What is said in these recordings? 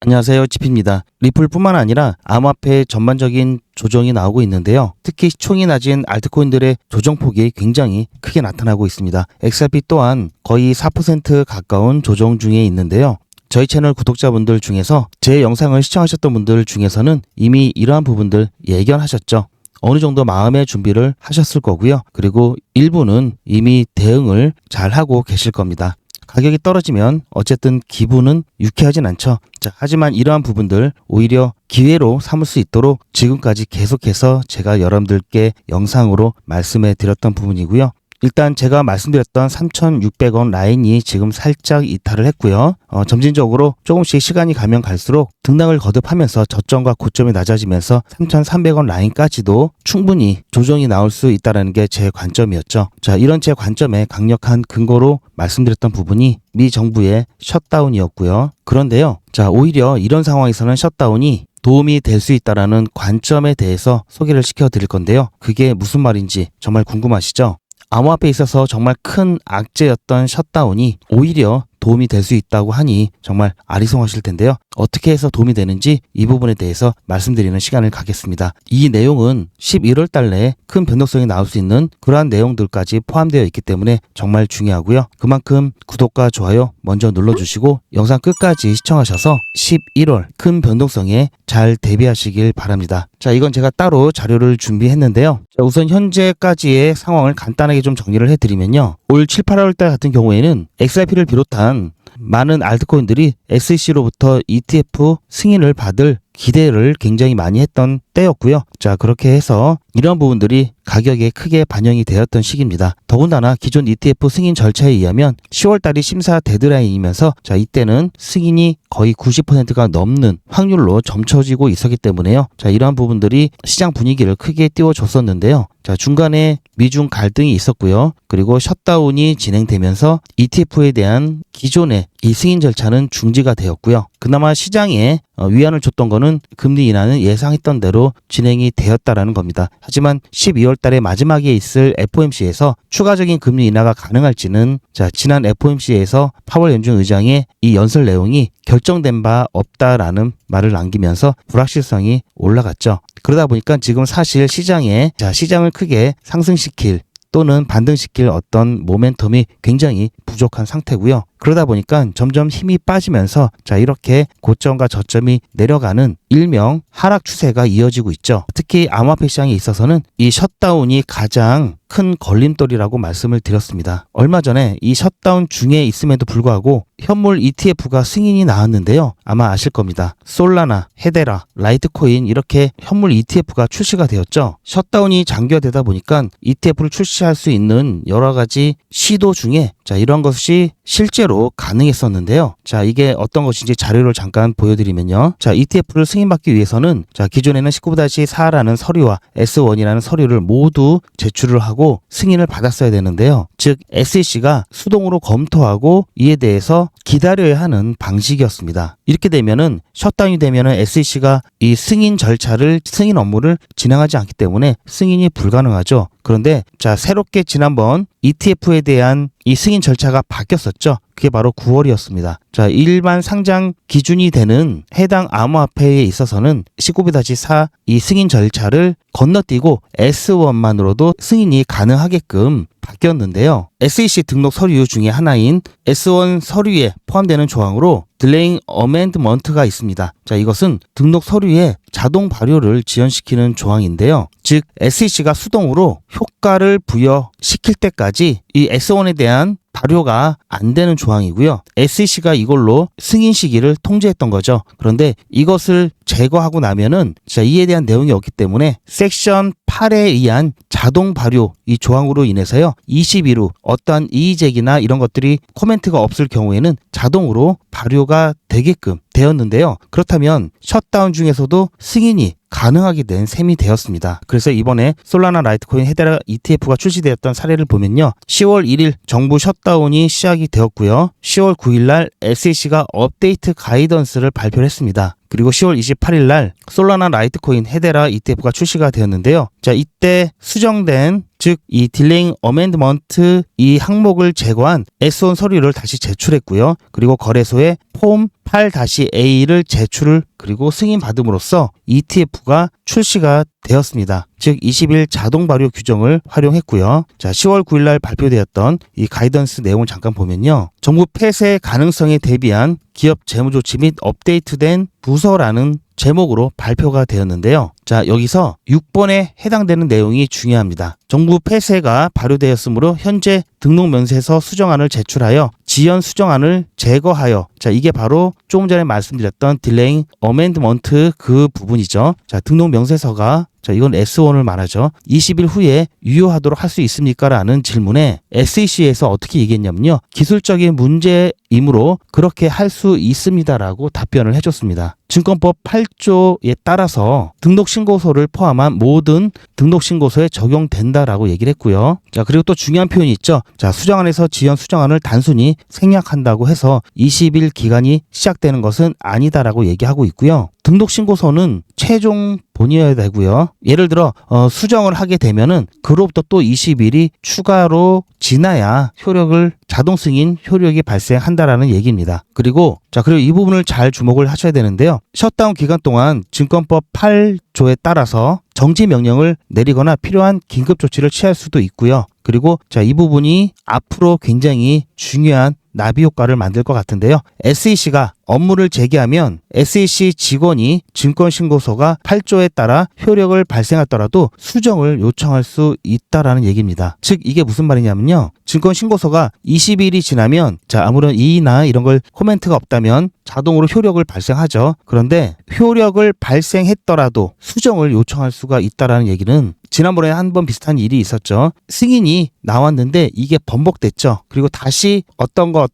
안녕하세요. 지피입니다. 리플뿐만 아니라 암호화폐 전반적인 조정이 나오고 있는데요. 특히 시총이 낮은 알트코인들의 조정폭이 굉장히 크게 나타나고 있습니다. XRP 또한 거의 4% 가까운 조정 중에 있는데요. 저희 채널 구독자분들 중에서 제 영상을 시청하셨던 분들 중에서는 이미 이러한 부분들 예견하셨죠. 어느 정도 마음의 준비를 하셨을 거고요. 그리고 일부는 이미 대응을 잘 하고 계실 겁니다. 가격이 떨어지면 어쨌든 기분은 유쾌하진 않죠. 자, 하지만 이러한 부분들 오히려 기회로 삼을 수 있도록 지금까지 계속해서 제가 여러분들께 영상으로 말씀해 드렸던 부분이고요. 일단 제가 말씀드렸던 3,600원 라인이 지금 살짝 이탈을 했고요. 점진적으로 조금씩 시간이 가면 갈수록 등락을 거듭하면서 저점과 고점이 낮아지면서 3,300원 라인까지도 충분히 조정이 나올 수 있다는 게 제 관점이었죠. 자, 이런 제 관점에 강력한 근거로 말씀드렸던 부분이 미 정부의 셧다운이었고요. 그런데요. 자, 오히려 이런 상황에서는 셧다운이 도움이 될 수 있다라는 관점에 대해서 소개를 시켜 드릴 건데요. 그게 무슨 말인지 정말 궁금하시죠? 암호화폐에 있어서 정말 큰 악재였던 셧다운이 오히려 도움이 될 수 있다고 하니 정말 아리송하실 텐데요. 어떻게 해서 도움이 되는지 이 부분에 대해서 말씀드리는 시간을 갖겠습니다. 이 내용은 11월 달 내에 큰 변동성이 나올 수 있는 그러한 내용들까지 포함되어 있기 때문에 정말 중요하고요. 그만큼 구독과 좋아요 먼저 눌러주시고 영상 끝까지 시청하셔서 11월 큰 변동성에 잘 대비하시길 바랍니다. 자, 이건 제가 따로 자료를 준비했는데요. 자, 우선 현재까지의 상황을 간단하게 좀 정리를 해드리면요. 올 7, 8월 달 같은 경우에는 XRP를 비롯한 많은 알트코인들이 SEC로부터 ETF 승인을 받을 기대를 굉장히 많이 했던 때였고요. 자, 그렇게 해서 이런 부분들이 가격에 크게 반영이 되었던 시기입니다. 더군다나 기존 ETF 승인 절차에 의하면 10월 달이 심사 데드라인이면서 자, 이때는 승인이 거의 90%가 넘는 확률로 점쳐지고 있었기 때문에요. 자, 이러한 부분들이 시장 분위기를 크게 띄워줬었는데요. 자, 중간에 미중 갈등이 있었고요. 그리고 셧다운이 진행되면서 ETF에 대한 기존의 이 승인 절차는 중지가 되었고요. 그나마 시장에 위안을 줬던 거는 금리 인하는 예상했던 대로 진행이 되었다라는 겁니다. 하지만 12월 달에 마지막에 있을 FOMC에서 추가적인 금리 인하가 가능할지는 자, 지난 FOMC에서 파월 연준 의장의 이 연설 내용이 결정된 바 없다라는 말을 남기면서 불확실성이 올라갔죠. 그러다 보니까 지금 사실 시장에 시장을 크게 상승시킬 또는 반등시킬 어떤 모멘텀이 굉장히 부족한 상태고요. 그러다 보니까 점점 힘이 빠지면서 자, 이렇게 고점과 저점이 내려가는 일명 하락 추세가 이어지고 있죠. 특히 암호화폐 시장에 있어서는 이 셧다운이 가장 큰 걸림돌이라고 말씀을 드렸습니다. 얼마 전에 이 셧다운 중에 있음에도 불구하고 현물 ETF가 승인이 나왔는데요. 아마 아실 겁니다. 솔라나, 헤데라, 라이트코인 이렇게 현물 ETF가 출시가 되었죠. 셧다운이 장기화되다 보니까 ETF를 출시할 수 있는 여러 가지 시도 중에 자, 이런 것이 실제로 가능했었는데요. 자, 이게 어떤 것인지 자료를 잠깐 보여드리면요. 자, ETF를 승인받기 위해서는 자, 기존에는 19-4라는 서류와 S1이라는 서류를 모두 제출을 하고 승인을 받았어야 되는데요. 즉, SEC가 수동으로 검토하고 이에 대해서 기다려야 하는 방식이었습니다. 이렇게 되면은 셧다운이 되면은 SEC가 이 승인 절차를 승인 업무를 진행하지 않기 때문에 승인이 불가능하죠. 그런데 자, 새롭게 지난번 ETF에 대한 이 승인 절차가 바뀌었었죠. 그게 바로 9월이었습니다. 자, 일반 상장 기준이 되는 해당 암호화폐에 있어서는 19-4 이 승인 절차를 건너뛰고 S1만으로도 승인이 가능하게끔 바뀌었는데요. SEC 등록 서류 중에 하나인 S1 서류에 포함되는 조항으로 딜레잉 어멘드먼트가 있습니다. 자, 이것은 등록 서류에 자동 발효를 지연시키는 조항인데요. 즉, SEC가 수동으로 효과를 부여시킬 때까지 이 S1에 대한 발효가 안 되는 조항이고요. SEC가 이걸로 승인 시기를 통제했던 거죠. 그런데 이것을 제거하고 나면은 자, 이에 대한 내용이 없기 때문에 섹션 8에 의한 자동 발효 이 조항으로 인해서요. 20일 후 어떠한 이의제기나 이런 것들이 코멘트가 없을 경우에는 자동으로 발효가 되게끔 되었는데요. 그렇다면 셧다운 중에서도 승인이 가능하게 된 셈이 되었습니다. 그래서 이번에 솔라나, 라이트코인, 헤데라 ETF가 출시되었던 사례를 보면요. 10월 1일 정부 셧다운이 시작이 되었고요. 10월 9일 날 SEC가 업데이트 가이던스를 발표를 했습니다. 그리고 10월 28일 날 솔라나, 라이트코인, 헤데라 ETF가 출시가 되었는데요. 자, 이때 수정된 즉 이 딜레잉 어멘드먼트 이 항목을 제거한 S1 서류를 다시 제출했고요. 그리고 거래소에 폼 8-A를 제출을 그리고 승인받음으로써 ETF가 출시가 되었습니다. 즉 20일 자동 발효 규정을 활용했고요. 자, 10월 9일 날 발표되었던 이 가이던스 내용을 잠깐 보면요. 정부 폐쇄 가능성에 대비한 기업 재무 조치 및 업데이트된 부서라는 제목으로 발표가 되었는데요. 자, 여기서 6번에 해당되는 내용이 중요합니다. 정부 폐쇄가 발효되었으므로 현재 등록 면세서 수정안을 제출하여 지연 수정안을 제거하여, 자, 이게 바로 조금 전에 말씀드렸던 딜레잉 어멘드먼트 그 부분이죠. 자, 등록 명세서가, 자, 이건 S1을 말하죠. 20일 후에 유효하도록 할 수 있습니까? 라는 질문에 SEC에서 어떻게 얘기했냐면요. 기술적인 문제이므로 그렇게 할 수 있습니다라고 답변을 해줬습니다. 증권법 8조에 따라서 등록신고서를 포함한 모든 등록신고서에 적용된다라고 얘기를 했고요. 자, 그리고 또 중요한 표현이 있죠. 자, 수정안에서 지연 수정안을 단순히 생략한다고 해서 20일 기간이 시작되는 것은 아니다라고 얘기하고 있고요. 등록신고서는 최종 본이어야 되고요. 예를 들어 수정을 하게 되면은 그로부터 또 20일이 추가로 지나야 효력을 자동 승인 효력이 발생한다라는 얘기입니다. 그리고 이 부분을 잘 주목을 하셔야 되는데요. 셧다운 기간 동안 증권법 8조에 따라서 정지 명령을 내리거나 필요한 긴급 조치를 취할 수도 있고요. 그리고 이 부분이 앞으로 굉장히 중요한 나비 효과를 만들 것 같은데요. SEC가 업무를 재개하면 SEC 직원이 증권신고서가 8조에 따라 효력을 발생하더라도 수정을 요청할 수 있다라는 얘기입니다. 즉 이게 무슨 말이냐면요. 증권신고서가 20일이 지나면 아무런 이의나 이런 걸 코멘트가 없다면 자동으로 효력을 발생하죠. 그런데 효력을 발생했더라도 수정을 요청할 수가 있다라는 얘기는 지난번에 한 번 비슷한 일이 있었죠. 승인이 나왔는데 이게 번복됐죠. 그리고 다시 어떤 거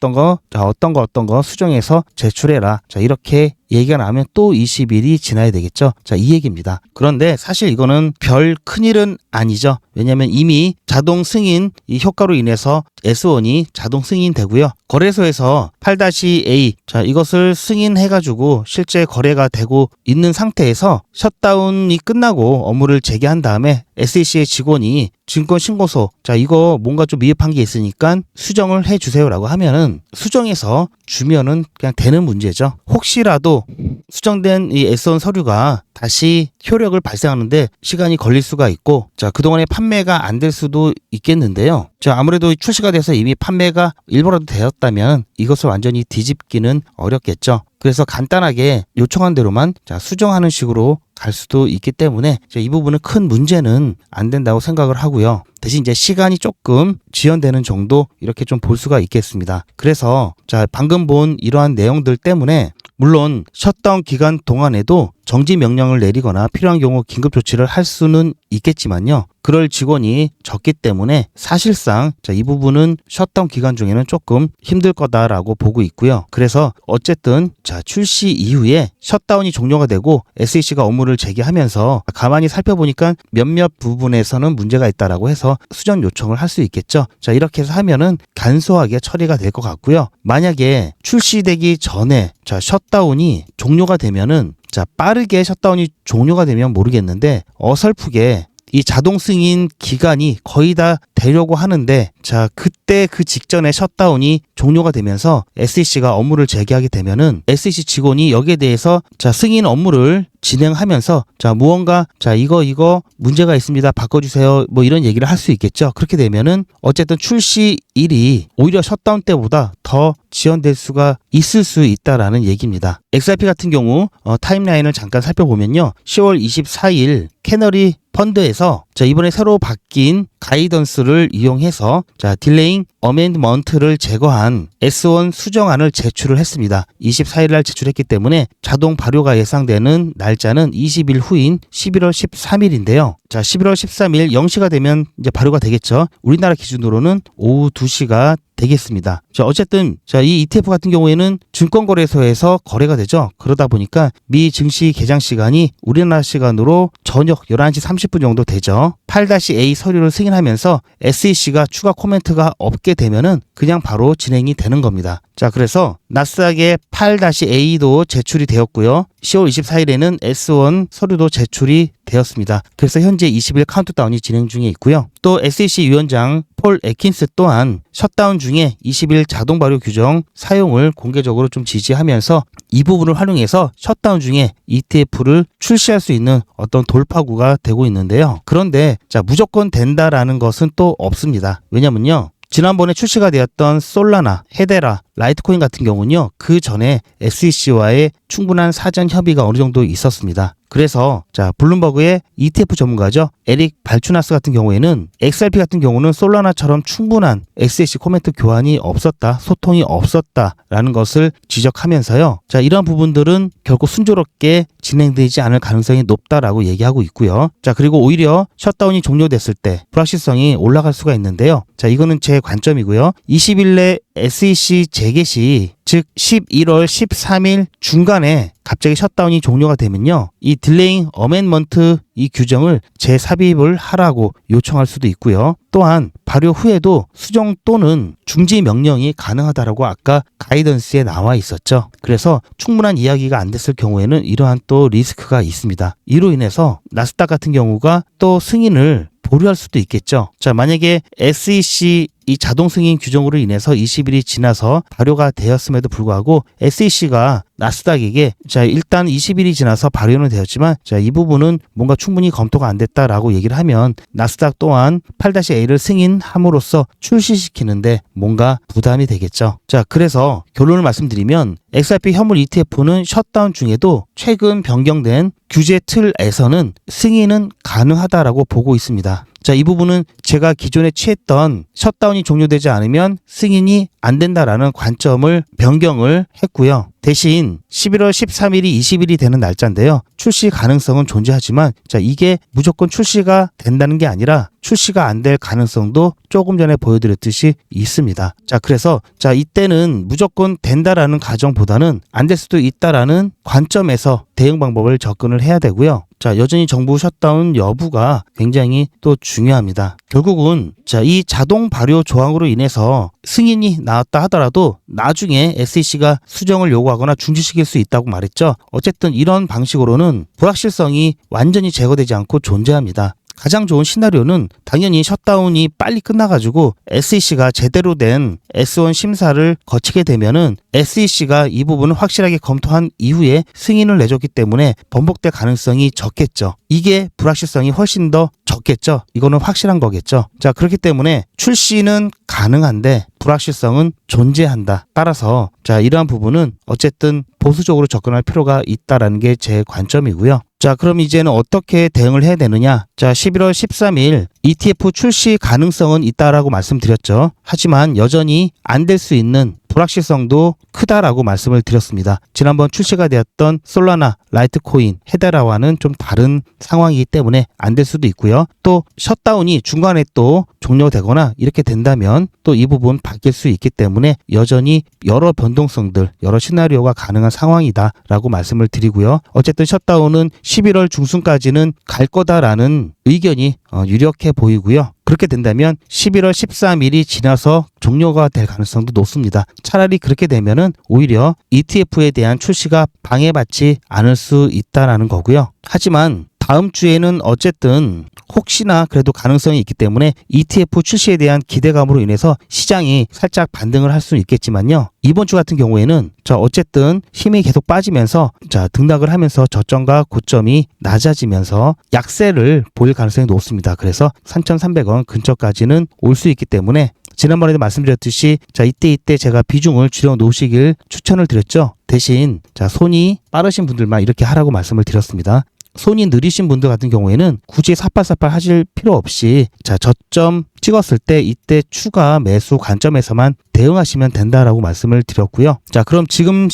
수정해서 제출해라. 자, 이렇게 얘기가 나오면 또 20일이 지나야 되겠죠. 자, 이 얘기입니다. 그런데 사실 이거는 별 큰일은 아니죠. 왜냐하면 이미 자동 승인 이 효과로 인해서 S1이 자동 승인되고요. 거래소에서 8-A 이것을 승인해가지고 실제 거래가 되고 있는 상태에서 셧다운이 끝나고 업무를 재개한 다음에 SEC의 직원이 증권신고서 이거 뭔가 좀 미흡한 게 있으니까 수정을 해주세요라고 하면은 수정해서 주면은 그냥 되는 문제죠. 혹시라도 수정된 이 S1 서류가 다시 효력을 발생하는데 시간이 걸릴 수가 있고 그동안에 판매가 안 될 수도 있겠는데요. 아무래도 출시가 돼서 이미 판매가 일부라도 되었다면 이것을 완전히 뒤집기는 어렵겠죠. 그래서 간단하게 요청한 대로만 수정하는 식으로 갈 수도 있기 때문에 이 부분은 큰 문제는 안 된다고 생각을 하고요. 대신 이제 시간이 조금 지연되는 정도 이렇게 좀 볼 수가 있겠습니다. 그래서 방금 본 이러한 내용들 때문에 물론 셧다운 기간 동안에도 정지 명령을 내리거나 필요한 경우 긴급 조치를 할 수는 있겠지만요. 그럴 직원이 적기 때문에 사실상 이 부분은 셧다운 기간 중에는 조금 힘들 거다라고 보고 있고요. 그래서 어쨌든 출시 이후에 셧다운이 종료가 되고 SEC가 업무를 재개하면서 가만히 살펴보니까 몇몇 부분에서는 문제가 있다라고 해서 수정 요청을 할 수 있겠죠. 이렇게 해서 하면은 간소하게 처리가 될 것 같고요. 만약에 출시되기 전에 셧다운이 종료가 되면은 빠르게 셧다운이 종료가 되면 모르겠는데 어설프게 이 자동 승인 기간이 거의 다 되려고 하는데 그때 그 직전에 셧다운이 종료가 되면서 SEC가 업무를 재개하게 되면은 SEC 직원이 여기에 대해서 승인 업무를 진행하면서 무언가 이거 문제가 있습니다. 바꿔주세요. 뭐 이런 얘기를 할 수 있겠죠. 그렇게 되면은 어쨌든 출시일이 오히려 셧다운 때보다 더 지연될 수가 있을 수 있다라는 얘기입니다. XRP 같은 경우 타임라인을 잠깐 살펴보면요. 10월 24일 캐너리 펀드에서 이번에 새로 바뀐 가이던스를 이용해서 딜레잉 어멘드먼트를 제거한 S1 수정안을 제출을 했습니다. 24일 날 제출했기 때문에 자동 발효가 예상되는 날짜는 20일 후인 11월 13일인데요. 11월 13일 0시가 되면 이제 발효가 되겠죠. 우리나라 기준으로는 오후 2시가 되겠습니다. 어쨌든 이 ETF 같은 경우에는 증권거래소에서 거래가 되죠. 그러다 보니까 미 증시 개장 시간이 우리나라 시간으로 저녁 11시 30분 정도 되죠. 8-A 서류를 승인하면서 SEC가 추가 코멘트가 없게 되면은 그냥 바로 진행이 되는 겁니다. 그래서 나스닥의 8-A도 제출이 되었고요. 10월 24일에는 S1 서류도 제출이 되었습니다. 그래서 현재 20일 카운트다운이 진행 중에 있고요. 또 SEC 위원장 폴 애킨스 또한 셧다운 중에 20일 자동 발효 규정 사용을 공개적으로 좀 지지하면서 이 부분을 활용해서 셧다운 중에 ETF를 출시할 수 있는 어떤 돌파구가 되고 있는데요. 그런데 무조건 된다라는 것은 또 없습니다. 왜냐면요. 지난번에 출시가 되었던 솔라나, 헤데라, 라이트코인 같은 경우는요. 그 전에 SEC와의 충분한 사전 협의가 어느 정도 있었습니다. 그래서 블룸버그의 ETF 전문가죠. 에릭 발추나스 같은 경우에는 XRP 같은 경우는 솔라나처럼 충분한 SEC 코멘트 교환이 없었다, 소통이 없었다라는 것을 지적하면서요. 이러한 부분들은 결국 순조롭게 진행되지 않을 가능성이 높다라고 얘기하고 있고요. 그리고 오히려 셧다운이 종료됐을 때 불확실성이 올라갈 수가 있는데요. 이거는 제 관점이고요. 20일에 SEC 재개시, 즉 11월 13일 중간에 갑자기 셧다운이 종료가 되면요. 이 딜레잉 어멘먼트 이 규정을 재삽입을 하라고 요청할 수도 있고요. 또한 발효 후에도 수정 또는 중지 명령이 가능하다라고 아까 가이던스에 나와 있었죠. 그래서 충분한 이야기가 안 됐을 경우에는 이러한 또 리스크가 있습니다. 이로 인해서 나스닥 같은 경우가 또 승인을 보류할 수도 있겠죠. 만약에 SEC 이 자동 승인 규정으로 인해서 20일이 지나서 발효가 되었음에도 불구하고 SEC가 나스닥에게 일단 20일이 지나서 발효는 되었지만 이 부분은 뭔가 충분히 검토가 안 됐다라고 얘기를 하면 나스닥 또한 8-A를 승인함으로써 출시시키는데 뭔가 부담이 되겠죠. 그래서 결론을 말씀드리면 XRP 현물 ETF는 셧다운 중에도 최근 변경된 규제 틀에서는 승인은 가능하다라고 보고 있습니다. 이 부분은 제가 기존에 취했던 셧다운이 종료되지 않으면 승인이 안 된다라는 관점을 변경을 했고요. 대신 11월 13일이 20일이 되는 날짜인데요. 출시 가능성은 존재하지만 이게 무조건 출시가 된다는 게 아니라 출시가 안 될 가능성도 조금 전에 보여드렸듯이 있습니다. 그래서 이때는 무조건 된다라는 가정보다는 안 될 수도 있다라는 관점에서 대응 방법을 접근을 해야 되고요. 여전히 정부 셧다운 여부가 굉장히 또 중요합니다. 결국은 이 자동 발효 조항으로 인해서 승인이 나왔다 하더라도 나중에 SEC가 수정을 요구하거나 중지시킬 수 있다고 말했죠. 어쨌든 이런 방식으로는 불확실성이 완전히 제거되지 않고 존재합니다. 가장 좋은 시나리오는 당연히 셧다운이 빨리 끝나가지고 SEC가 제대로 된 S1 심사를 거치게 되면은 SEC가 이 부분을 확실하게 검토한 이후에 승인을 내줬기 때문에 번복될 가능성이 적겠죠. 이게 불확실성이 훨씬 더 적겠죠. 이거는 확실한 거겠죠. 그렇기 때문에 출시는 가능한데 불확실성은 존재한다. 따라서 이러한 부분은 어쨌든 보수적으로 접근할 필요가 있다라는 게 제 관점이고요. 그럼 이제는 어떻게 대응을 해야 되느냐? 11월 13일 ETF 출시 가능성은 있다라고 말씀드렸죠. 하지만 여전히 안 될 수 있는 불확실성도 크다라고 말씀을 드렸습니다. 지난번 출시가 되었던 솔라나, 라이트코인, 헤데라와는 좀 다른 상황이기 때문에 안 될 수도 있고요. 또 셧다운이 중간에 또 종료되거나 이렇게 된다면 또 이 부분 바뀔 수 있기 때문에 여전히 여러 변동성들, 여러 시나리오가 가능한 상황이다라고 말씀을 드리고요. 어쨌든 셧다운은 11월 중순까지는 갈 거다라는 의견이 유력해 보이고요. 그렇게 된다면 11월 13일이 지나서 종료가 될 가능성도 높습니다. 차라리 그렇게 되면은 오히려 ETF에 대한 출시가 방해받지 않을 수 있다라는 거고요. 하지만 다음 주에는 어쨌든 혹시나 그래도 가능성이 있기 때문에 ETF 출시에 대한 기대감으로 인해서 시장이 살짝 반등을 할 수는 있겠지만요. 이번 주 같은 경우에는 어쨌든 힘이 계속 빠지면서 등락을 하면서 저점과 고점이 낮아지면서 약세를 보일 가능성이 높습니다. 그래서 3,300원 근처까지는 올 수 있기 때문에 지난번에도 말씀드렸듯이 이때 제가 비중을 줄여 놓으시길 추천을 드렸죠. 대신 손이 빠르신 분들만 이렇게 하라고 말씀을 드렸습니다. 손이 느리신 분들 같은 경우에는 굳이 사팔사팔 하실 필요 없이 저점 찍었을 때 이때 추가 매수 관점에서만 대응하시면 된다라고 말씀을 드렸고요. 그럼 지금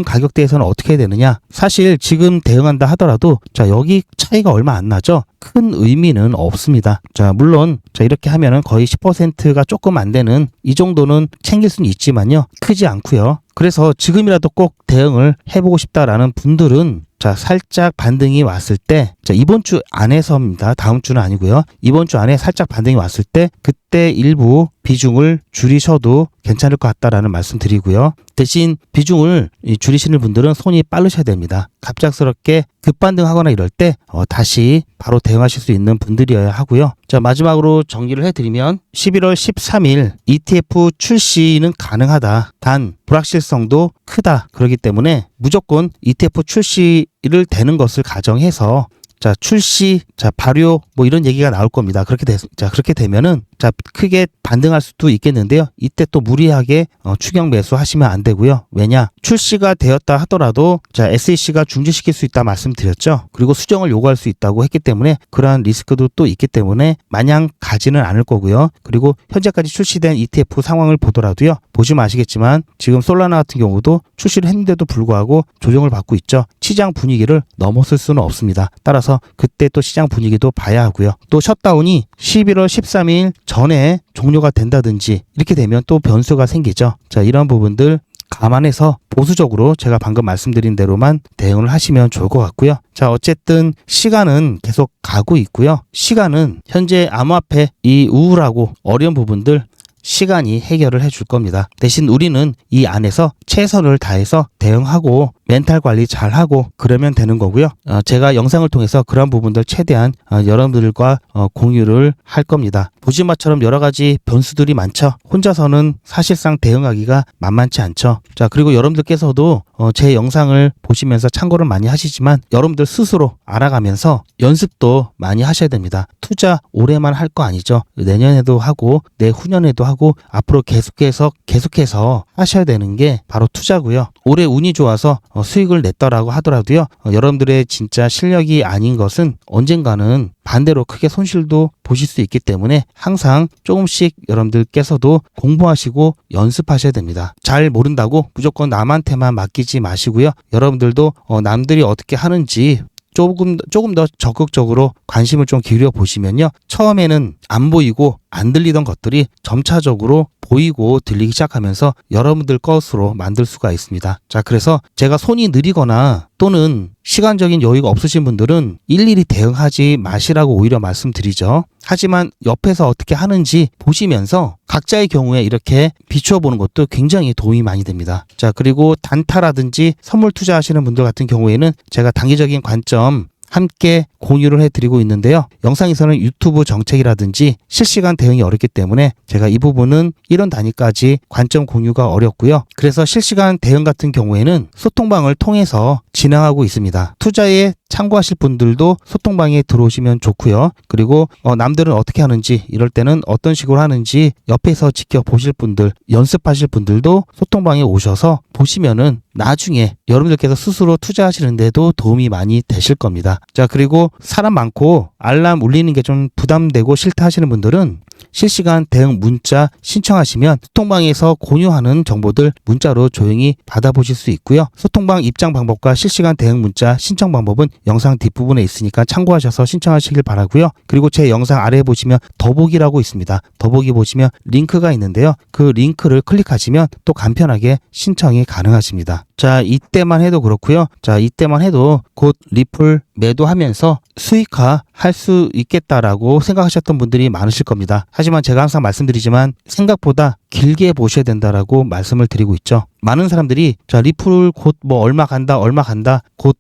가격대에서는 어떻게 해야 되느냐? 사실 지금 대응한다 하더라도 여기 차이가 얼마 안 나죠? 큰 의미는 없습니다. 물론 이렇게 하면은 거의 10%가 조금 안 되는 이 정도는 챙길 수는 있지만요. 크지 않고요. 그래서 지금이라도 꼭 대응을 해보고 싶다라는 분들은 살짝 반등이 왔을 때 이번 주 안에서입니다. 다음 주는 아니고요. 이번 주 안에 살짝 반등이 왔을 때 그때 이때 일부 비중을 줄이셔도 괜찮을 것 같다라는 말씀 드리고요. 대신 비중을 줄이시는 분들은 손이 빠르셔야 됩니다. 갑작스럽게 급반등하거나 이럴 때 다시 바로 대응하실 수 있는 분들이어야 하고요. 자, 마지막으로 정리를 해드리면 11월 13일 ETF 출시는 가능하다. 단 불확실성도 크다. 그렇기 때문에 무조건 ETF 출시를 되는 것을 가정해서 출시, 발효, 이런 얘기가 나올 겁니다. 그렇게 되면은, 크게 반등할 수도 있겠는데요. 이때 또 무리하게 추격 매수 하시면 안 되고요. 왜냐? 출시가 되었다 하더라도, SEC가 중지시킬 수 있다 말씀드렸죠. 그리고 수정을 요구할 수 있다고 했기 때문에, 그러한 리스크도 또 있기 때문에, 마냥 가지는 않을 거고요. 그리고 현재까지 출시된 ETF 상황을 보더라도요. 보시면 아시겠지만, 지금 솔라나 같은 경우도 출시를 했는데도 불구하고 조정을 받고 있죠. 시장 분위기를 넘어설 수는 없습니다. 따라서 그때 또 시장 분위기도 봐야 하고요. 또 셧다운이 11월 13일 전에 종료가 된다든지 이렇게 되면 또 변수가 생기죠. 이런 부분들 감안해서 보수적으로 제가 방금 말씀드린 대로만 대응을 하시면 좋을 것 같고요. 어쨌든 시간은 계속 가고 있고요. 시간은 현재 암호화폐 이 우울하고 어려운 부분들 시간이 해결을 해줄 겁니다. 대신 우리는 이 안에서 최선을 다해서 대응하고 멘탈 관리 잘하고 그러면 되는 거고요. 제가 영상을 통해서 그런 부분들 최대한 여러분들과 공유를 할 겁니다. 보신 바처럼 여러 가지 변수들이 많죠. 혼자서는 사실상 대응하기가 만만치 않죠. 그리고 여러분들께서도 제 영상을 보시면서 참고를 많이 하시지만 여러분들 스스로 알아가면서 연습도 많이 하셔야 됩니다. 투자 올해만 할 거 아니죠. 내년에도 하고 내후년에도 하고 앞으로 계속해서 하셔야 되는 게 바로 투자고요. 올해 운이 좋아서 수익을 냈더라고 하더라도요. 여러분들의 진짜 실력이 아닌 것은 언젠가는 반대로 크게 손실도 보실 수 있기 때문에 항상 조금씩 여러분들께서도 공부하시고 연습하셔야 됩니다. 잘 모른다고 무조건 남한테만 맡기지 마시고요. 여러분들도 남들이 어떻게 하는지 조금 더 적극적으로 관심을 좀 기울여 보시면요. 처음에는 안 보이고 안 들리던 것들이 점차적으로 보이고 들리기 시작하면서 여러분들 것으로 만들 수가 있습니다. 그래서 제가 손이 느리거나 또는 시간적인 여유가 없으신 분들은 일일이 대응하지 마시라고 오히려 말씀드리죠. 하지만 옆에서 어떻게 하는지 보시면서 각자의 경우에 이렇게 비추어 보는 것도 굉장히 도움이 많이 됩니다. 그리고 단타라든지 선물 투자하시는 분들 같은 경우에는 제가 단기적인 관점 함께 공유를 해드리고 있는데요. 영상에서는 유튜브 정책이라든지 실시간 대응이 어렵기 때문에 제가 이 부분은 이런 단위까지 관점 공유가 어렵고요. 그래서 실시간 대응 같은 경우에는 소통방을 통해서 진행하고 있습니다. 투자에 참고하실 분들도 소통방에 들어오시면 좋고요. 그리고 남들은 어떻게 하는지 이럴 때는 어떤 식으로 하는지 옆에서 지켜보실 분들, 연습하실 분들도 소통방에 오셔서 보시면은 나중에 여러분들께서 스스로 투자하시는데도 도움이 많이 되실 겁니다. 그리고 사람 많고 알람 울리는 게 좀 부담되고 싫다 하시는 분들은 실시간 대응 문자 신청하시면 소통방에서 공유하는 정보들 문자로 조용히 받아보실 수 있고요. 소통방 입장 방법과 실시간 대응 문자 신청 방법은 영상 뒷부분에 있으니까 참고하셔서 신청하시길 바라고요. 그리고 제 영상 아래에 보시면 더보기라고 있습니다. 더보기 보시면 링크가 있는데요. 그 링크를 클릭하시면 또 간편하게 신청이 가능하십니다. 이때만 해도 그렇고요. 이때만 해도 곧 리플 매도하면서 수익화 할 수 있겠다라고 생각하셨던 분들이 많으실 겁니다. 하지만 제가 항상 말씀드리지만 생각보다 길게 보셔야 된다라고 말씀을 드리고 있죠. 많은 사람들이 리플 곧 얼마 간다 곧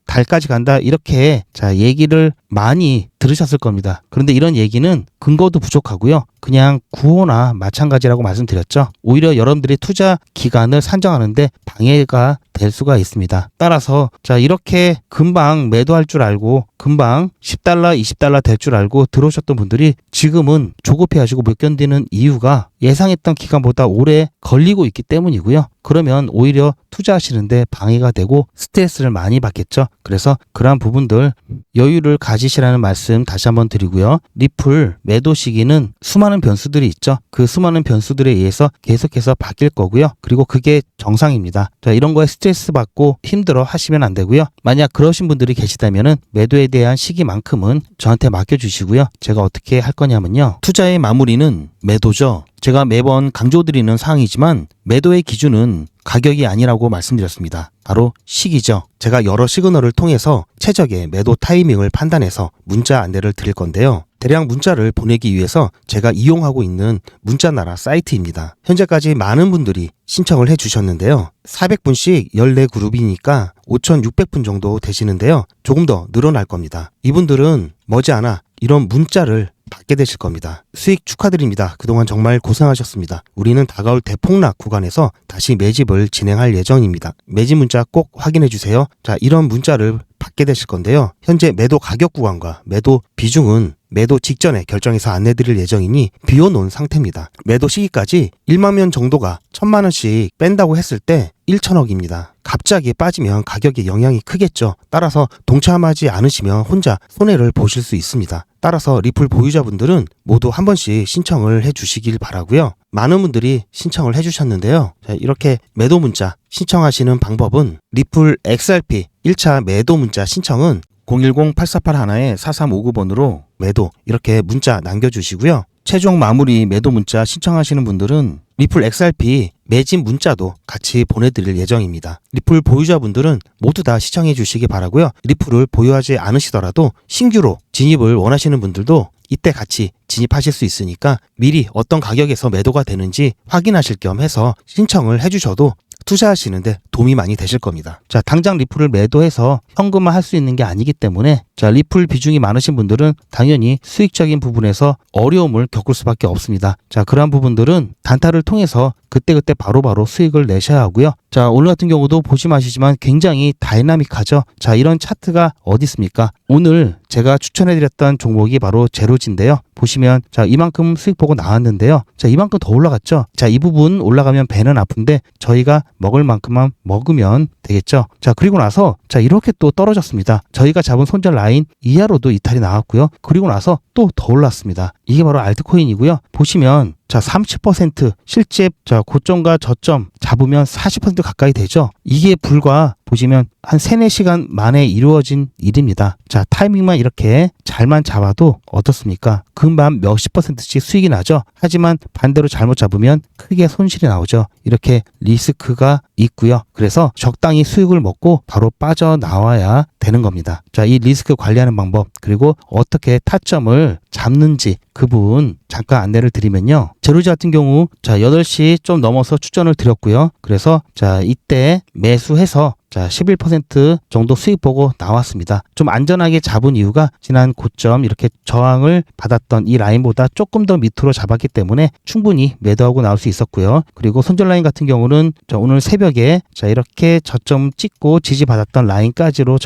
달까지 간다 이렇게 얘기를 많이 들으셨을 겁니다. 그런데 이런 얘기는 근거도 부족하고요. 그냥 구호나 마찬가지라고 말씀드렸죠. 오히려 여러분들이 투자 기간을 산정하는데 방해가 될 수가 있습니다. 따라서 이렇게 금방 매도할 줄 알고 금방 $10, $20 될 줄 알고 들어오셨던 분들이 지금은 조급해하시고 못 견디는 이유가 예상했던 기간보다 오래 걸리고 있기 때문이고요. 그러면 오히려 투자하시는데 방해가 되고 스트레스를 많이 받겠죠. 그래서 그러한 부분들 여유를 가지시라는 말씀 다시 한번 드리고요. 리플 매도 시기는 수많은 변수들이 있죠. 그 수많은 변수들에 의해서 계속해서 바뀔 거고요. 그리고 그게 정상입니다. 이런 거에 스트레스 받고 힘들어 하시면 안 되고요. 만약 그러신 분들이 계시다면은 매도에 대한 시기만큼은 저한테 맡겨주시고요. 제가 어떻게 할 거냐면요. 투자의 마무리는 매도죠. 제가 매번 강조드리는 사항이지만 매도의 기준은 가격이 아니라고 말씀드렸습니다. 바로 시기죠. 제가 여러 시그널을 통해서 최적의 매도 타이밍을 판단해서 문자 안내를 드릴 건데요. 대량 문자를 보내기 위해서 제가 이용하고 있는 문자나라 사이트입니다. 현재까지 많은 분들이 신청을 해주셨는데요. 400분씩 14그룹이니까 5,600분 정도 되시는데요. 조금 더 늘어날 겁니다. 이분들은 머지않아 이런 문자를 받게 되실 겁니다. 수익 축하드립니다. 그동안 정말 고생하셨습니다. 우리는 다가올 대폭락 구간에서 다시 매집을 진행할 예정입니다. 매집 문자 꼭 확인해 주세요. 자, 이런 문자를 받게 되실 건데요. 현재 매도 가격 구간과 매도 비중은 매도 직전에 결정해서 안내드릴 예정이니 비워놓은 상태입니다. 매도 시기까지 1만 명 정도가 1,000만 원씩 뺀다고 했을 때 1,000억입니다. 갑자기 빠지면 가격에 영향이 크겠죠. 따라서 동참하지 않으시면 혼자 손해를 보실 수 있습니다. 따라서 리플 보유자분들은 모두 한 번씩 신청을 해주시길 바라고요. 많은 분들이 신청을 해주셨는데요. 자, 이렇게 매도 문자 신청하시는 방법은 리플 XRP 1차 매도 문자 신청은 010-8481-4359번으로 매도 이렇게 문자 남겨주시고요. 최종 마무리 매도 문자 신청하시는 분들은 리플 XRP 매집 문자도 같이 보내드릴 예정입니다. 리플 보유자분들은 모두 다 시청해 주시기 바라고요. 리플을 보유하지 않으시더라도 신규로 진입을 원하시는 분들도 이때 같이 진입하실 수 있으니까 미리 어떤 가격에서 매도가 되는지 확인하실 겸 해서 신청을 해주셔도 투자하시는데 도움이 많이 되실 겁니다. 자, 당장 리플을 매도해서 현금화 할 수 있는 게 아니기 때문에 자, 리플 비중이 많으신 분들은 당연히 수익적인 부분에서 어려움을 겪을 수밖에 없습니다. 자, 그러한 부분들은 단타를 통해서 그때그때 바로바로 수익을 내셔야 하고요. 자, 오늘 같은 경우도 보시면 아시지만 굉장히 다이나믹하죠. 자, 이런 차트가 어디 있습니까? 오늘 제가 추천해드렸던 종목이 바로 제로지인데요. 보시면 자, 이만큼 수익 보고 나왔는데요. 자, 이만큼 더 올라갔죠. 자, 이 부분 올라가면 배는 아픈데 저희가 먹을 만큼만 먹으면 되겠죠. 자, 그리고 나서 자, 이렇게 또 떨어졌습니다. 저희가 잡은 손절 라인 이하로도 이탈이 나왔고요. 그리고 나서 또 더 올랐습니다. 이게 바로 알트코인이고요. 보시면 자, 30% 실제 자, 고점과 저점 잡으면 40% 가까이 되죠. 이게 불과 보시면 한 3, 4시간 만에 이루어진 일입니다. 자, 타이밍만 이렇게 잘만 잡아도 어떻습니까? 금방 몇십 %씩 수익이 나죠. 하지만 반대로 잘못 잡으면 크게 손실이 나오죠. 이렇게 리스크가 있고요. 그래서 적당히 수익을 먹고 바로 빠져나와야 되는 겁니다. 자, 이 리스크 관리하는 방법 그리고 어떻게 타점을 잡는지 그 부분 잠깐 안내를 드리면요. 제로지 같은 경우 자, 8시 좀 넘어서 추천을 드렸고요. 그래서 자, 이때 매수해서 자, 11% 정도 수익 보고 나왔습니다. 좀 안전하게 잡은 이유가 지난 고점 이렇게 저항을 받았던 이 라인보다 조금 더 밑으로 잡았기 때문에 충분히 매도하고 나올 수 있었고요. 그리고 손절 라인 같은 경우는 자, 오늘 새벽에 자, 이렇게 저점 찍고 지지받았던 라인까지로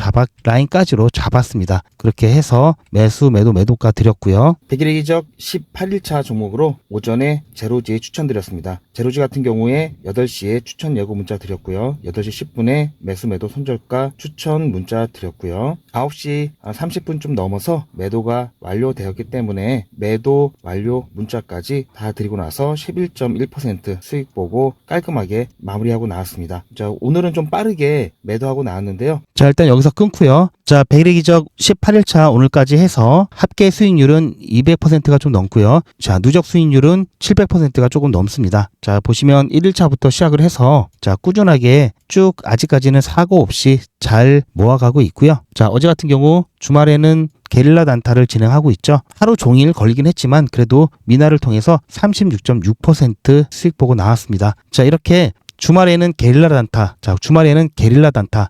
잡았습니다. 그렇게 해서 매도가 드렸고요. 100일의 기적 18일차 종목으로 오전에 제로지 추천드렸습니다. 제로지 같은 경우에 8시에 추천 예고 문자 드렸고요. 8시 10분에 매도 손절가 추천 문자 드렸고요. 9시 30분 좀 넘어서 매도가 완료되었기 때문에 매도 완료 문자까지 다 드리고 나서 11.1% 수익 보고 깔끔하게 마무리하고 나왔습니다. 자, 오늘은 좀 빠르게 매도하고 나왔는데요. 자, 일단 여기서 끊고요. 자, 100일의 기적 18일차 오늘까지 해서 합계 수익률은 200%가 좀 넘고요. 자, 누적 수익률은 700%가 조금 넘습니다. 자, 보시면 1일차부터 시작을 해서 자, 꾸준하게 쭉 아직까지는 사고 없이 잘 모아가고 있고요. 자, 어제 같은 경우 주말에는 게릴라 단타를 진행하고 있죠. 하루 종일 걸리긴 했지만 그래도 미나를 통해서 36.6% 수익 보고 나왔습니다. 자, 이렇게 주말에는 게릴라 단타,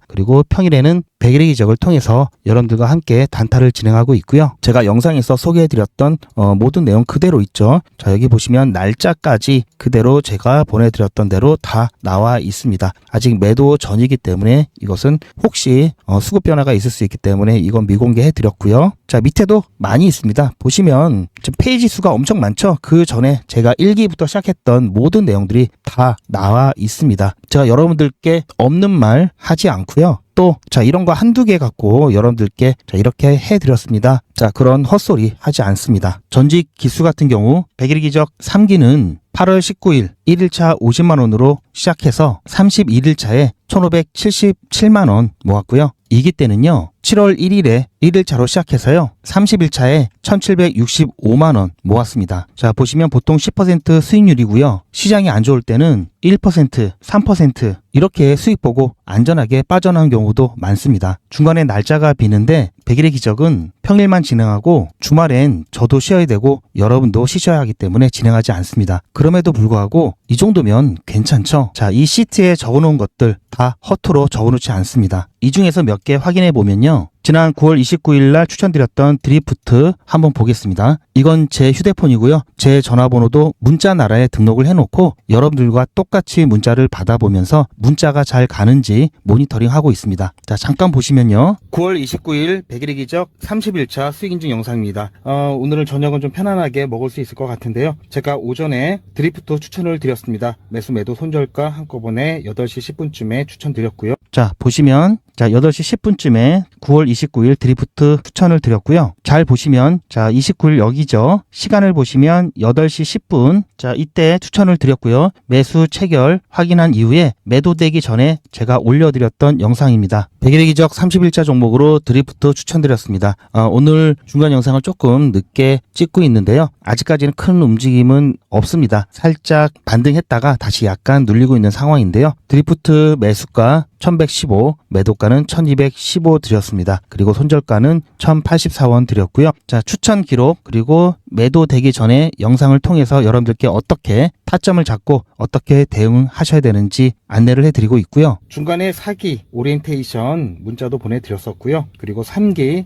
그리고 평일에는 100일의 기적을 통해서 여러분들과 함께 단타를 진행하고 있고요. 제가 영상에서 소개해드렸던 모든 내용 그대로 있죠. 자, 여기 보시면 날짜까지 그대로 제가 보내드렸던 대로 다 나와 있습니다. 아직 매도 전이기 때문에 이것은 혹시 수급 변화가 있을 수 있기 때문에 이건 미공개해드렸고요. 자, 밑에도 많이 있습니다. 보시면 지금 페이지 수가 엄청 많죠. 그 전에 제가 1기부터 시작했던 모든 내용들이 다 나와 있습니다. 제가 여러분들께 없는 말 하지 않고요. 또 자, 이런 거 한두 개 갖고 여러분들께 자, 이렇게 해드렸습니다. 자, 그런 헛소리 하지 않습니다. 전직 기수 같은 경우 100일 기적 3기는 8월 19일 1일차 50만원으로 시작해서 31일차에 1577만원 모았고요. 2기 때는요 7월 1일에 1일차로 시작해서요 30일차에 1765만원 모았습니다. 자, 보시면 보통 10% 수익률이고요. 시장이 안 좋을 때는 1%, 3% 이렇게 수익 보고 안전하게 빠져나온 경우도 많습니다. 중간에 날짜가 비는데 100일의 기적은 평일만 진행하고 주말엔 저도 쉬어야 되고 여러분도 쉬셔야 하기 때문에 진행하지 않습니다. 그럼에도 불구하고 이 정도면 괜찮죠? 자, 이 시트에 적어놓은 것들 다 허투루 적어놓지 않습니다. 이 중에서 몇 개 확인해 보면요. 지난 9월 29일 날 추천드렸던 드리프트 한번 보겠습니다. 이건 제 휴대폰이고요. 제 전화번호도 문자 나라에 등록을 해놓고 여러분들과 똑같이 문자를 받아보면서 문자가 잘 가는지 모니터링하고 있습니다. 자, 잠깐 보시면요. 9월 29일 100일의 기적 30일차 수익인증 영상입니다. 오늘은 저녁은 좀 편안하게 먹을 수 있을 것 같은데요. 제가 오전에 드리프트 추천을 드렸습니다. 매수 매도 손절가 한꺼번에 8시 10분쯤에 추천드렸고요. 자, 보시면 8시 10분쯤에 9월 29일 드리프트 추천을 드렸고요. 잘 보시면, 29일 여기죠. 시간을 보시면 8시 10분. 이때 추천을 드렸고요. 매수 체결 확인한 이후에 매도되기 전에 제가 올려드렸던 영상입니다. 100일의 기적 30일차 종목으로 드리프트 추천드렸습니다. 오늘 중간 영상을 조금 늦게 찍고 있는데요. 아직까지는 큰 움직임은 없습니다. 살짝 반등했다가 다시 약간 눌리고 있는 상황인데요. 드리프트 매수가 1115, 매도가는 1215 드렸습니다. 그리고 손절가는 1084원 드렸고요. 자, 추천 기록 그리고 매도되기 전에 영상을 통해서 여러분들께 어떻게 타점을 잡고 어떻게 대응하셔야 되는지 안내를 해드리고 있고요. 중간에 4기 오리엔테이션 문자도 보내드렸었고요. 그리고 3기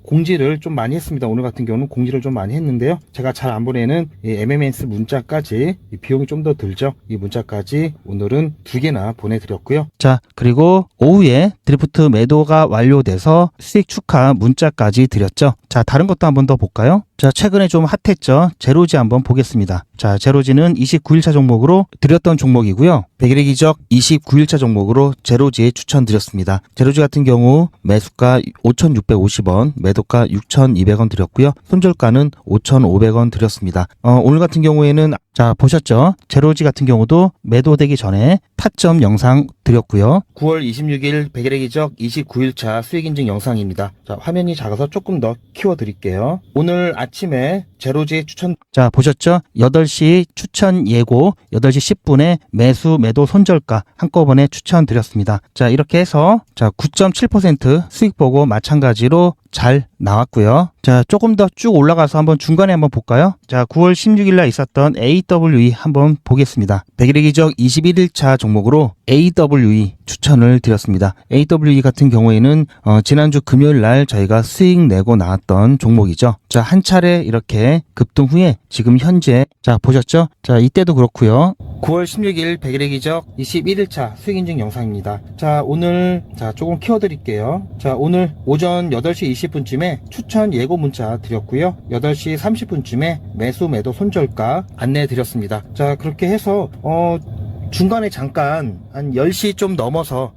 공지를 좀 많이 했습니다. 오늘 같은 경우는 공지를 좀 많이 했는데요. 제가 잘 안 보내는 이 MMS 문자까지 이 비용이 좀 더 들죠. 이 문자까지 오늘은 2개나 보내드렸고요. 자, 그리고 오후에 드리프트 매도가 완료돼서 수익 축하 문자까지 드렸죠. 자, 다른 것도 한번 더 볼까요? 자, 최근에 좀 핫했죠. 제로지 한번 보겠습니다. 자, 제로지는 29일차 종목으로 드렸던 종목이고요. 100일의 기적 29일차 종목으로 제로지에 추천드렸습니다. 제로지 같은 경우 매수가 5,650원, 매도가 6,200원 드렸고요. 손절가는 5,500원 드렸습니다. 오늘 같은 경우에는 자, 보셨죠? 제로지 같은 경우도 매도되기 전에 타점 영상 드렸고요. 9월 26일 100일의 기적 29일차 수익인증 영상입니다. 자, 화면이 작아서 조금 더 키워드릴게요. 오늘 아침에 제로지 추천. 자, 보셨죠? 8시 추천 예고 8시 10분에 매수 매도 손절가 한꺼번에 추천드렸습니다. 자, 이렇게 해서 9.7% 수익 보고 마찬가지로 잘 나왔고요. 자, 조금 더 쭉 올라가서 한번 중간에 한번 볼까요? 자, 9월 16일 날 있었던 AWE 한번 보겠습니다. 100일의 기적 21일차 종목으로 AWE 추천을 드렸습니다. AWE 같은 경우에는 지난주 금요일 날 저희가 수익 내고 나왔던 종목이죠. 자, 한 차례 이렇게 급등 후에 지금 현재 자, 보셨죠? 자, 이때도 그렇고요. 9월 16일 100일의 기적 21일차 수익인증 영상입니다. 자, 오늘 조금 키워드릴게요. 자, 오늘 오전 8시 20분쯤에 추천 예고 문자 드렸고요. 8시 30분쯤에 매수 매도 손절가 안내 드렸습니다. 자, 그렇게 해서 중간에 잠깐 한 10시 좀 넘어서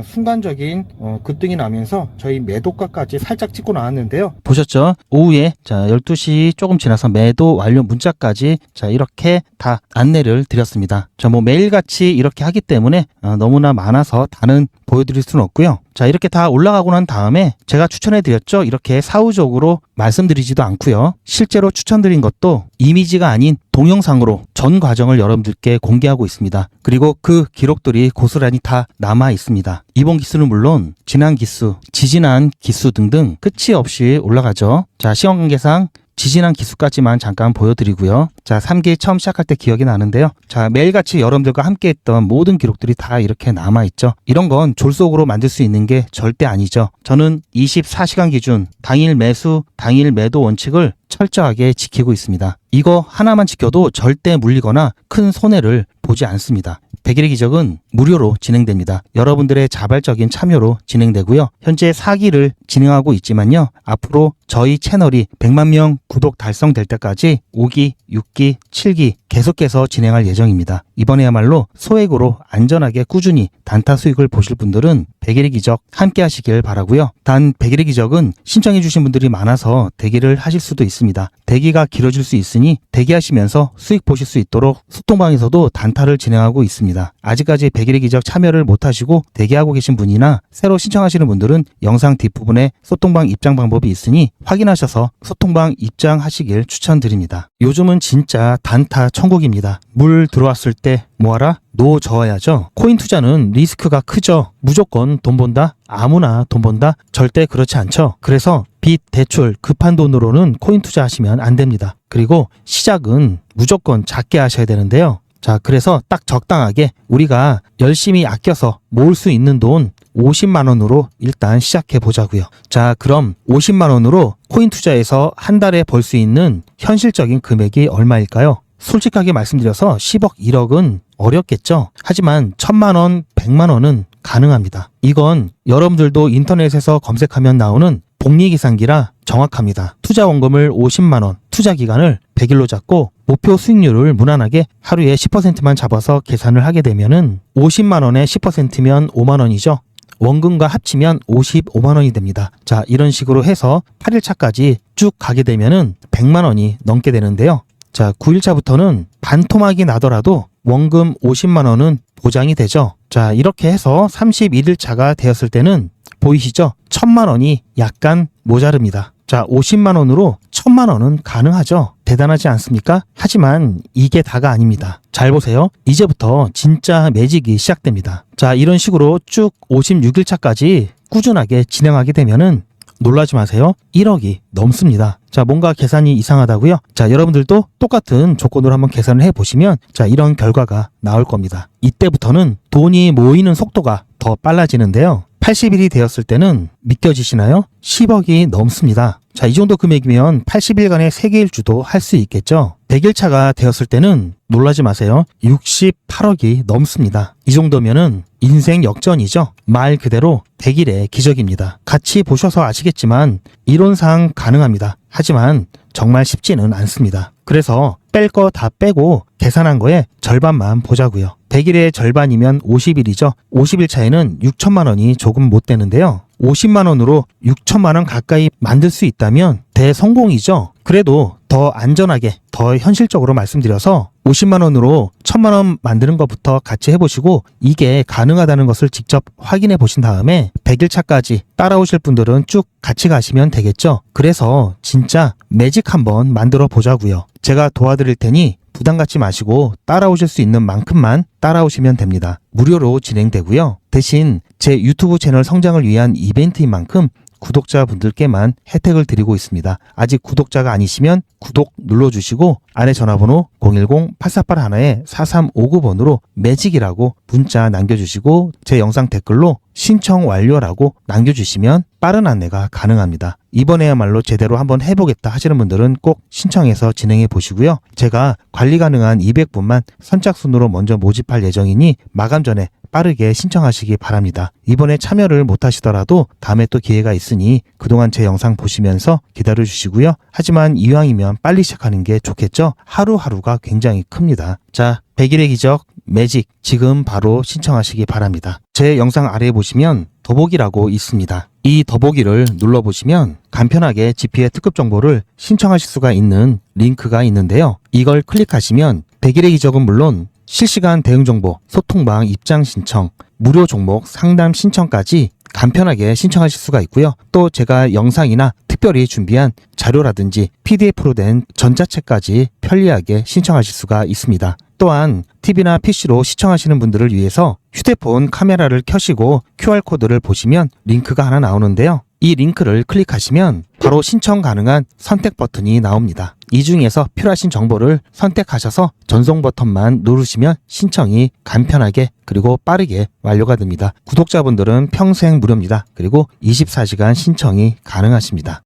순간적인 급등이 나면서 저희 매도가까지 살짝 찍고 나왔는데요. 보셨죠? 오후에 12시 조금 지나서 매도 완료 문자까지 이렇게 다 안내를 드렸습니다. 뭐 매일같이 이렇게 하기 때문에 너무나 많아서 다는 보여드릴 수는 없고요. 자, 이렇게 다 올라가고 난 다음에 제가 추천해드렸죠. 이렇게 사후적으로 말씀드리지도 않고요. 실제로 추천드린 것도 이미지가 아닌 동영상으로 전 과정을 여러분들께 공개하고 있습니다. 그리고 그 기록들이 고스란히 다 남아 있습니다. 이번 기수는 물론 지난 기수, 지지난 기수 등등 끝이 없이 올라가죠. 자, 시간 관계상 지지난 기수까지만 잠깐 보여드리고요. 자, 3기 처음 시작할 때 기억이 나는데요. 자, 매일같이 여러분들과 함께 했던 모든 기록들이 다 이렇게 남아있죠. 이런 건 졸속으로 만들 수 있는 게 절대 아니죠. 저는 24시간 기준 당일 매수, 당일 매도 원칙을 철저하게 지키고 있습니다. 이거 하나만 지켜도 절대 물리거나 큰 손해를 보지 않습니다. 100일의 기적은 무료로 진행됩니다. 여러분들의 자발적인 참여로 진행되고요. 현재 4기를 진행하고 있지만요. 앞으로 저희 채널이 100만 명 구독 달성될 때까지 5기, 6기, 7기 계속해서 진행할 예정입니다. 이번에야말로 소액으로 안전하게 꾸준히 단타 수익을 보실 분들은 100일의 기적 함께 하시길 바라고요. 단 100일의 기적은 신청해 주신 분들이 많아서 대기를 하실 수도 있습니다. 대기가 길어질 수 있으니 대기하시면서 수익 보실 수 있도록 소통방에서도 단타를 진행하고 있습니다. 아직까지 100일의 기적 참여를 못하시고 대기하고 계신 분이나 새로 신청하시는 분들은 영상 뒷부분에 번의 소통방 입장 방법이 있으니 확인하셔서 소통방 입장하시길 추천드립니다. 요즘은 진짜 단타 천국입니다. 물 들어왔을 때 뭐하라? 노 저어야죠. 코인 투자는 리스크가 크죠. 무조건 돈 번다? 아무나 돈 번다? 절대 그렇지 않죠. 그래서 빚, 대출, 급한 돈으로는 코인 투자하시면 안 됩니다. 그리고 시작은 무조건 작게 하셔야 되는데요. 자, 그래서 딱 적당하게 우리가 열심히 아껴서 모을 수 있는 돈 50만 원으로 일단 시작해 보자고요. 자, 그럼 50만 원으로 코인 투자에서 한 달에 벌 수 있는 현실적인 금액이 얼마일까요? 솔직하게 말씀드려서 10억, 1억은 어렵겠죠. 하지만 1000만 원, 100만 원은 가능합니다. 이건 여러분들도 인터넷에서 검색하면 나오는 복리계산기라 정확합니다. 투자 원금을 50만 원, 투자 기간을 100일로 잡고 목표 수익률을 무난하게 하루에 10%만 잡아서 계산을 하게 되면은 50만 원에 10%면 5만 원이죠. 원금과 합치면 55만 원이 됩니다. 자, 이런 식으로 해서 8일차까지 쭉 가게 되면은 100만 원이 넘게 되는데요. 자, 9일차부터는 반토막이 나더라도 원금 50만 원은 보장이 되죠. 자, 이렇게 해서 31일차가 되었을 때는 보이시죠? 1000만 원이 약간 모자릅니다. 자, 50만 원으로 1000만 원은 가능하죠. 대단하지 않습니까? 하지만 이게 다가 아닙니다. 잘 보세요. 이제부터 진짜 매직이 시작됩니다. 자, 이런 식으로 쭉 56일차까지 꾸준하게 진행하게 되면은 놀라지 마세요. 1억이 넘습니다. 자, 뭔가 계산이 이상하다고요? 자, 여러분들도 똑같은 조건으로 한번 계산을 해보시면 자, 이런 결과가 나올 겁니다. 이때부터는 돈이 모이는 속도가 더 빨라지는데요. 80일이 되었을 때는 믿겨지시나요? 10억이 넘습니다. 자, 이 정도 금액이면 80일간의 세계일주도 할 수 있겠죠. 100일차가 되었을 때는 놀라지 마세요. 68억이 넘습니다. 이 정도면은 인생 역전이죠. 말 그대로 100일의 기적입니다. 같이 보셔서 아시겠지만 이론상 가능합니다. 하지만 정말 쉽지는 않습니다. 그래서 뺄 거 다 빼고 계산한 거에 절반만 보자고요. 100일의 절반이면 50일이죠. 50일 차에는 6천만 원이 조금 못 되는데요. 50만 원으로 6천만 원 가까이 만들 수 있다면 대성공이죠. 그래도 더 안전하게, 더 현실적으로 말씀드려서 50만 원으로 1000만 원 만드는 것부터 같이 해보시고 이게 가능하다는 것을 직접 확인해 보신 다음에 100일 차까지 따라오실 분들은 쭉 같이 가시면 되겠죠. 그래서 진짜 매직 한번 만들어 보자고요. 제가 도와드릴 테니 부담 갖지 마시고 따라오실 수 있는 만큼만 따라오시면 됩니다. 무료로 진행되고요. 대신 제 유튜브 채널 성장을 위한 이벤트인 만큼 구독자분들께만 혜택을 드리고 있습니다. 아직 구독자가 아니시면 구독 눌러주시고 아래 전화번호 010-8481-4359번으로 매직이라고 문자 남겨주시고 제 영상 댓글로 신청 완료라고 남겨주시면 빠른 안내가 가능합니다. 이번에야말로 제대로 한번 해보겠다 하시는 분들은 꼭 신청해서 진행해 보시고요. 제가 관리 가능한 200분만 선착순으로 먼저 모집할 예정이니 마감 전에 빠르게 신청하시기 바랍니다. 이번에 참여를 못하시더라도 다음에 또 기회가 있으니 그동안 제 영상 보시면서 기다려주시고요. 하지만 이왕이면 빨리 시작하는 게 좋겠죠? 하루하루가 굉장히 큽니다. 자, 100일의 기적 매직 지금 바로 신청하시기 바랍니다. 제 영상 아래에 보시면 더보기라고 있습니다. 이 더보기를 눌러보시면 간편하게 GP의 특급 정보를 신청하실 수가 있는 링크가 있는데요. 이걸 클릭하시면 100일의 기적은 물론 실시간 대응 정보, 소통방 입장 신청, 무료 종목 상담 신청까지 간편하게 신청하실 수가 있고요. 또 제가 영상이나 특별히 준비한 자료라든지 PDF로 된 전자책까지 편리하게 신청하실 수가 있습니다. 또한 TV나 PC로 시청하시는 분들을 위해서 휴대폰 카메라를 켜시고 QR코드를 보시면 링크가 하나 나오는데요. 이 링크를 클릭하시면 바로 신청 가능한 선택 버튼이 나옵니다. 이 중에서 필요하신 정보를 선택하셔서 전송 버튼만 누르시면 신청이 간편하게 그리고 빠르게 완료가 됩니다. 구독자분들은 평생 무료입니다. 그리고 24시간 신청이 가능하십니다.